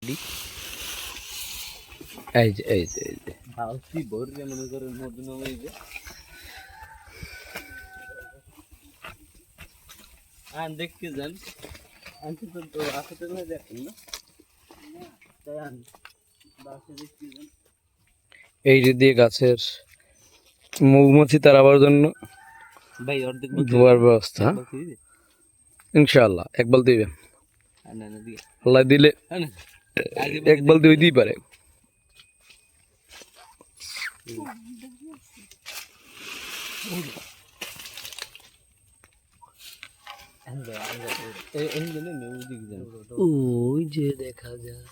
ঢুকলি এই যে ভাবছি ভোর যে মনে করেন মধ্যে নামে যে দেখতে যান আনতে তো আসতে না দেখেন না তাই আন বাসে দেখতে যান এই যে দিয়ে গাছের মৌমাছি তাড়াবার জন্য ভাই অর্ধেক ধোয়ার ব্যবস্থা ইনশাআল্লাহ এক বালতি দিবেন আল্লাহ দিলে এক বালতি হইতেই পারে ওই যে দেখা যায়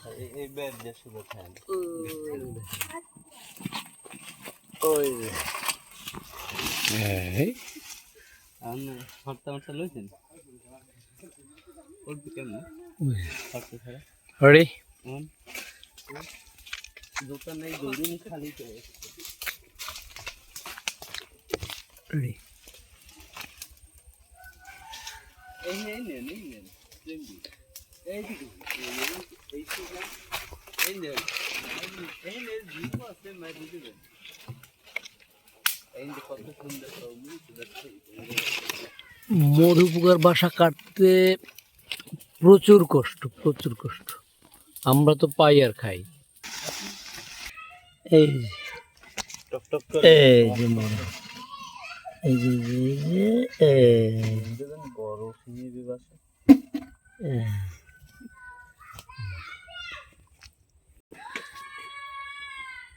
ওই Ready? দোকান নেই গরু খালি করে Ready? এই নেই এই দিকে এই নে জীব আছে মাই দিতে এই যে কত সুন্দর মধু পোকার বাসা কাটতে প্রচুর কষ্ট আমরা তো পাই আর খাই এই টক টক করে এই যে মধু এই যে বড় সিনি বিবাসা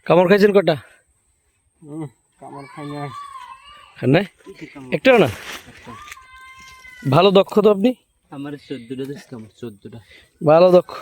কামড় খাইছেন কটা কামড় খাই না খান নাই একটাও না ভালো দক্ষ তো আপনি আমার 14টা দিস কামড় 14টা ভালো দক্ষ